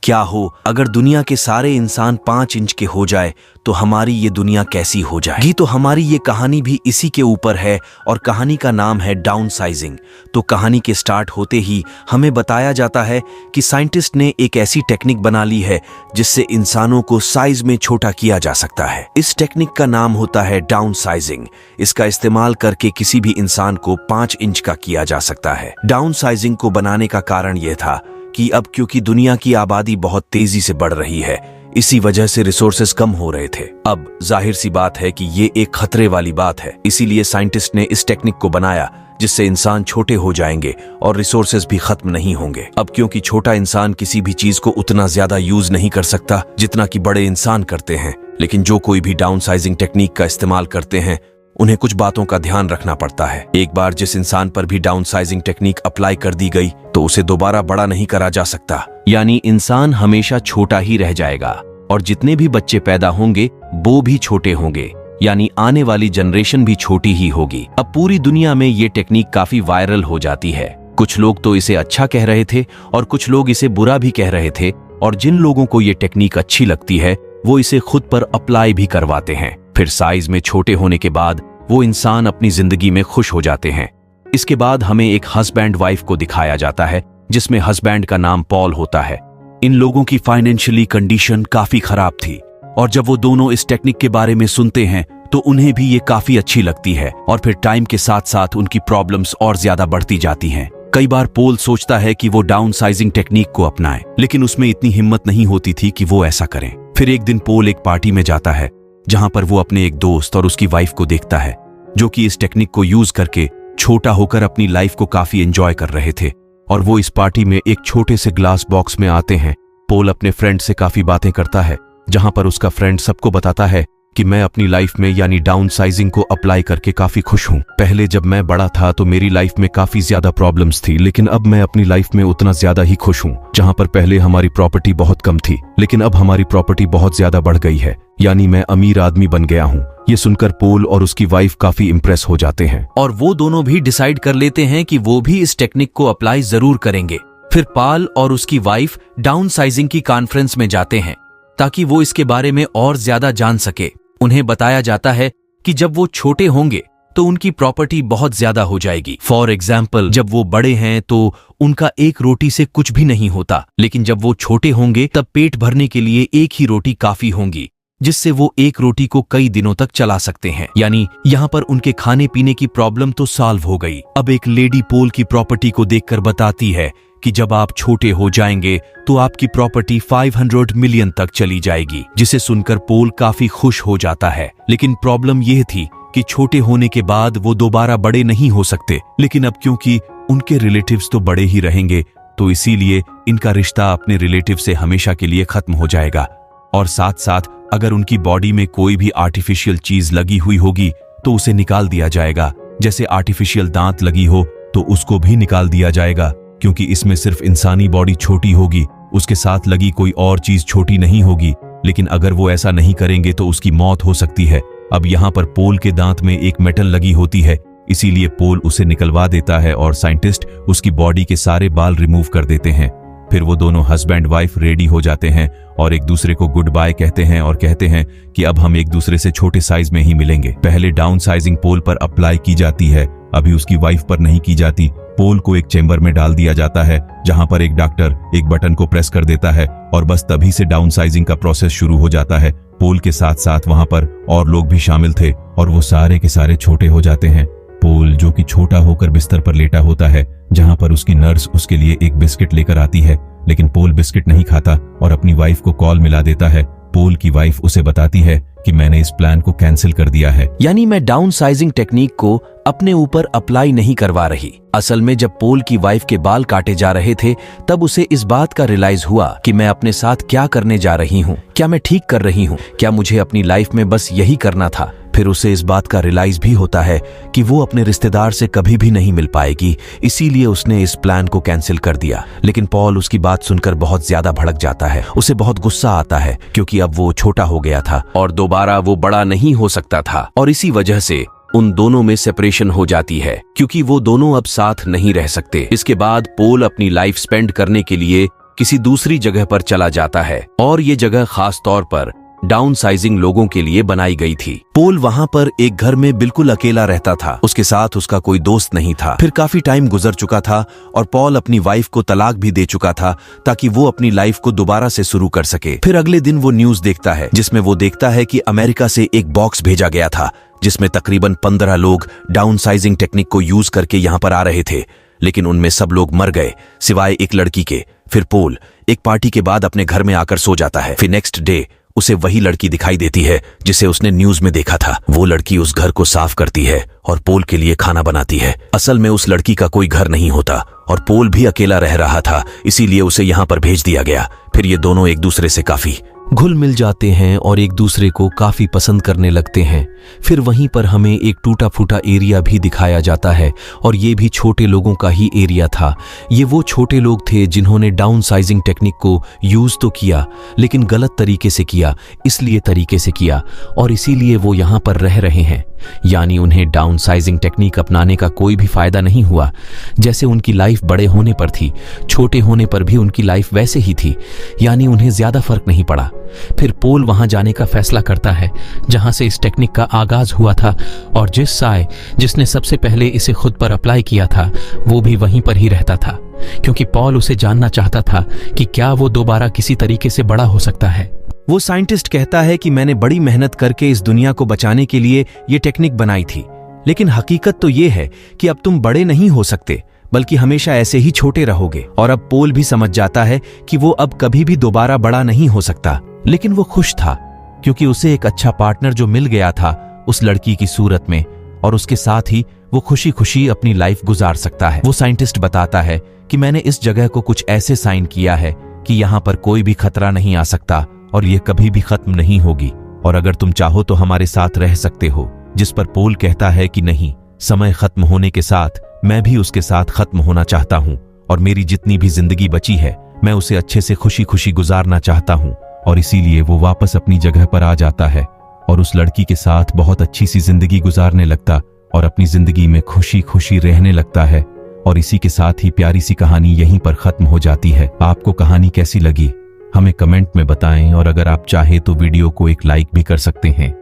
क्या हो अगर दुनिया के सारे इंसान 5 इंच के हो जाए तो हमारी ये दुनिया कैसी हो जाएगी। तो हमारी ये कहानी भी इसी के ऊपर है और कहानी का नाम है डाउन साइजिंग। तो कहानी के स्टार्ट होते ही हमें बताया जाता है कि साइंटिस्ट ने एक ऐसी टेक्निक बना ली है जिससे इंसानों को साइज में छोटा किया जा सकता है। इस टेक्निक का नाम होता है डाउन साइजिंग। इसका इस्तेमाल करके किसी भी इंसान को 5 इंच का किया जा सकता है। डाउन साइजिंग को बनाने का कारण यह था कि अब क्योंकि दुनिया की आबादी बहुत तेजी से बढ़ रही है, इसी वजह से रिसोर्सेज कम हो रहे थे। अब जाहिर सी बात है कि ये एक खतरे वाली बात है, इसीलिए साइंटिस्ट ने इस टेक्निक को बनाया जिससे इंसान छोटे हो जाएंगे और रिसोर्सेज भी खत्म नहीं होंगे। अब क्योंकि छोटा इंसान किसी भी चीज को उतना ज्यादा यूज नहीं कर सकता जितना कि बड़े इंसान करते हैं, लेकिन जो कोई भी डाउन साइजिंग टेक्निक का इस्तेमाल करते हैं उन्हें कुछ बातों का ध्यान रखना पड़ता है। एक बार जिस इंसान पर भी डाउन साइजिंग टेक्निक अप्लाई कर दी गई तो उसे दोबारा बड़ा नहीं करा जा सकता, यानी इंसान हमेशा छोटा ही रह जाएगा और जितने भी बच्चे पैदा होंगे वो भी छोटे होंगे, यानी आने वाली जनरेशन भी छोटी ही होगी। अब पूरी दुनिया में ये टेक्निक काफी वायरल हो जाती है। कुछ लोग तो इसे अच्छा कह रहे थे और कुछ लोग इसे बुरा भी कह रहे थे, और जिन लोगों को ये टेक्निक अच्छी लगती है वो इसे खुद पर अप्लाई भी करवाते हैं। फिर साइज में छोटे होने के बाद वो इंसान अपनी जिंदगी में खुश हो जाते हैं। इसके बाद हमें एक हस्बैंड वाइफ को दिखाया जाता है जिसमें हस्बैंड का नाम पॉल होता है। इन लोगों की फाइनेंशियली कंडीशन काफी खराब थी और जब वो दोनों इस टेक्निक के बारे में सुनते हैं तो उन्हें भी ये काफी अच्छी लगती है, और फिर टाइम के साथ साथ उनकी प्रॉब्लम्स और ज्यादा बढ़ती जाती हैं। कई बार पोल सोचता है कि वो डाउन साइजिंग टेक्निक को अपनाए, लेकिन उसमें इतनी हिम्मत नहीं होती थी कि वो ऐसा करें। फिर एक दिन पोल एक पार्टी में जाता है जहां पर वो अपने एक दोस्त और उसकी वाइफ को देखता है जो कि इस टेक्निक को यूज करके छोटा होकर अपनी लाइफ को काफी एंजॉय कर रहे थे। और वो इस पार्टी में एक छोटे से ग्लास बॉक्स में आते हैं। पोल अपने फ्रेंड से काफी बातें करता है जहां पर उसका फ्रेंड सबको बताता है कि मैं अपनी लाइफ में यानी डाउन साइजिंग को अप्लाई करके काफी खुश हूं। पहले जब मैं बड़ा था तो मेरी लाइफ में काफी ज्यादा प्रॉब्लम्स थी, लेकिन अब मैं अपनी लाइफ में उतना ज्यादा ही खुश हूं। जहां पर पहले हमारी प्रॉपर्टी बहुत कम थी, लेकिन अब हमारी प्रॉपर्टी बहुत ज्यादा बढ़ गई है, यानी मैं अमीर आदमी बन गया हूं। ये सुनकर पोल और उसकी वाइफ काफी इंप्रेस हो जाते हैं और वो दोनों भी डिसाइड कर लेते हैं कि वो भी इस टेक्निक को अप्लाई जरूर करेंगे। फिर पॉल और उसकी वाइफ डाउन साइजिंग की कॉन्फ्रेंस में जाते हैं ताकि वो इसके बारे में और ज्यादा जान सके। उन्हें बताया जाता है कि जब वो छोटे होंगे तो उनकी प्रॉपर्टी बहुत ज्यादा हो जाएगी। फॉर एग्जाम्पल, जब वो बड़े हैं तो उनका एक रोटी से कुछ भी नहीं होता, लेकिन जब वो छोटे होंगे तब पेट भरने के लिए एक ही रोटी काफी होंगी, जिससे वो एक रोटी को कई दिनों तक चला सकते हैं। यानी यहाँ पर उनके खाने पीने की प्रॉब्लम तो सॉल्व हो गई। अब एक लेडी पोल की प्रॉपर्टी को देखकर बताती है कि जब आप छोटे हो जाएंगे तो आपकी प्रॉपर्टी 500 मिलियन तक चली जाएगी, जिसे सुनकर पोल काफी खुश हो जाता है। लेकिन प्रॉब्लम यह थी कि छोटे होने के बाद वो दोबारा बड़े नहीं हो सकते, लेकिन अब क्योंकि उनके रिलेटिव्स तो बड़े ही रहेंगे तो इसीलिए इनका रिश्ता अपने रिलेटिव से हमेशा के लिए खत्म हो जाएगा। और साथ साथ अगर उनकी बॉडी में कोई भी आर्टिफिशियल चीज लगी हुई होगी तो उसे निकाल दिया जाएगा। जैसे आर्टिफिशियल दांत लगी हो तो उसको भी निकाल दिया जाएगा, क्योंकि इसमें सिर्फ इंसानी बॉडी छोटी होगी, उसके साथ लगी कोई और चीज छोटी नहीं होगी। लेकिन अगर वो ऐसा नहीं करेंगे तो उसकी मौत हो सकती है। अब यहाँ पर पोल के दांत में एक मेटल लगी होती है, इसीलिए पोल उसे निकलवा देता है और साइंटिस्ट उसकी बॉडी के सारे बाल रिमूव कर देते हैं। फिर वो दोनों हस्बैंड वाइफ रेडी हो जाते हैं और एक दूसरे को गुड बाय कहते हैं और कहते हैं कि अब हम एक दूसरे से छोटे साइज में ही मिलेंगे। पहले डाउन साइजिंग पोल पर अप्लाई की जाती है, अभी उसकी वाइफ पर नहीं की जाती। पोल को एक चेंबर में डाल दिया जाता है जहां पर एक डॉक्टर एक बटन को प्रेस कर देता है और बस तभी से डाउन साइजिंग का प्रोसेस शुरू हो जाता है। पोल के साथ साथ वहां पर और लोग भी शामिल थे और वो सारे के सारे छोटे हो जाते हैं। पोल जो कि छोटा होकर बिस्तर पर लेटा होता है, जहां पर उसकी नर्स उसके लिए एक बिस्किट लेकर आती है, लेकिन पोल बिस्किट नहीं खाता और अपनी वाइफ को कॉल मिला देता है। पोल की वाइफ उसे बताती है कि मैंने इस प्लान को कैंसिल कर दिया है, यानी मैं डाउन साइजिंग टेक्निक को अपने ऊपर अप्लाई नहीं करवा रही। असल में जब पोल की वाइफ के बाल काटे जा रहे थे तब उसे इस बात का रियलाइज हुआ कि मैं अपने साथ क्या करने जा रही हूँ, क्या मैं ठीक कर रही हूँ, क्या मुझे अपनी लाइफ में बस यही करना था। फिर उसे इस बात का रियलाइज भी होता है कि वो अपने रिश्तेदार से कभी भी नहीं मिल पाएगी, इसीलिए उसने इस प्लान को कैंसिल कर दिया। लेकिन पॉल उसकी बात सुनकर बहुत ज्यादा भड़क जाता है, उसे बहुत गुस्सा आता है क्योंकि अब वो छोटा हो गया था और दोबारा वो बड़ा नहीं हो सकता था, और इसी वजह से उन दोनों में सेपरेशन हो जाती है क्योंकि वो दोनों अब साथ नहीं रह सकते। इसके बाद पोल अपनी लाइफ स्पेंड करने के लिए किसी दूसरी जगह पर चला जाता है और ये जगह खास तौर पर डाउन साइजिंग लोगों के लिए बनाई गई थी। पॉल वहां पर एक घर में बिल्कुल अकेला रहता था। उसके साथ उसका कोई दोस्त नहीं था। फिर काफी टाइम गुजर चुका था और पॉल अपनी वाइफ को तलाक भी दे चुका था ताकि वो अपनी लाइफ को दोबारा से शुरू कर सके। फिर अगले दिन वो न्यूज देखता है जिसमें वो देखता है कि अमेरिका से एक बॉक्स भेजा गया था जिसमें तकरीबन 15 लोग डाउन साइजिंग टेक्निक को यूज करके यहाँ पर आ रहे थे, लेकिन उनमें सब लोग मर गए सिवाय एक लड़की के। फिर पॉल एक पार्टी के बाद अपने घर में आकर सो जाता है। फिर नेक्स्ट डे उसे वही लड़की दिखाई देती है जिसे उसने न्यूज में देखा था। वो लड़की उस घर को साफ करती है और पॉल के लिए खाना बनाती है। असल में उस लड़की का कोई घर नहीं होता और पॉल भी अकेला रह रहा था, इसीलिए उसे यहाँ पर भेज दिया गया। फिर ये दोनों एक दूसरे से काफी घुल मिल जाते हैं और एक दूसरे को काफी पसंद करने लगते हैं। फिर वहीं पर हमें एक टूटा फूटा एरिया भी दिखाया जाता है और ये भी छोटे लोगों का ही एरिया था। ये वो छोटे लोग थे जिन्होंने डाउन साइजिंग टेक्निक को यूज तो किया लेकिन गलत तरीके से किया, इसलिए तरीके से किया और इसीलिए वो यहाँ पर रह रहे हैं। यानी उन्हें डाउन साइजिंग टेक्निक अपनाने का कोई भी फायदा नहीं हुआ। जैसे उनकी लाइफ बड़े होने पर थी, छोटे होने पर भी उनकी लाइफ वैसे ही थी, यानी उन्हें ज्यादा फर्क नहीं पड़ा। फिर पॉल वहां जाने का फैसला करता है जहां से इस टेक्निक का आगाज हुआ था और जिसने सबसे पहले इसे खुद पर अप्लाई किया था वो भी वहीं पर ही रहता था, क्योंकि पॉल उसे जानना चाहता था कि क्या वो दोबारा किसी तरीके से बड़ा हो सकता है। वो साइंटिस्ट कहता है कि मैंने बड़ी मेहनत करके इस दुनिया को बचाने के लिए ये टेक्निक बनाई थी, लेकिन हकीकत तो ये है कि अब तुम बड़े नहीं हो सकते बल्कि हमेशा ऐसे ही छोटे रहोगे। और अब पॉल भी समझ जाता है कि वो अब कभी भी दोबारा बड़ा नहीं हो सकता, लेकिन वो खुश था क्योंकि उसे एक अच्छा पार्टनर जो मिल गया था उस लड़की की सूरत में, और उसके साथ ही वो खुशी खुशी अपनी लाइफ गुजार सकता है। वो साइंटिस्ट बताता है कि मैंने इस जगह को कुछ ऐसे साइन किया है कि यहाँ पर कोई भी खतरा नहीं आ सकता और ये कभी भी खत्म नहीं होगी, और अगर तुम चाहो तो हमारे साथ रह सकते हो। जिस पर पॉल कहता है कि नहीं, समय खत्म होने के साथ मैं भी उसके साथ खत्म होना चाहता हूँ और मेरी जितनी भी जिंदगी बची है मैं उसे अच्छे से खुशी खुशी गुजारना चाहता हूँ। और इसीलिए वो वापस अपनी जगह पर आ जाता है और उस लड़की के साथ बहुत अच्छी सी जिंदगी गुजारने लगता और अपनी जिंदगी में खुशी खुशी रहने लगता है। और इसी के साथ ही प्यारी सी कहानी यहीं पर खत्म हो जाती है। आपको कहानी कैसी लगी हमें कमेंट में बताएं और अगर आप चाहे तो वीडियो को एक लाइक भी कर सकते हैं।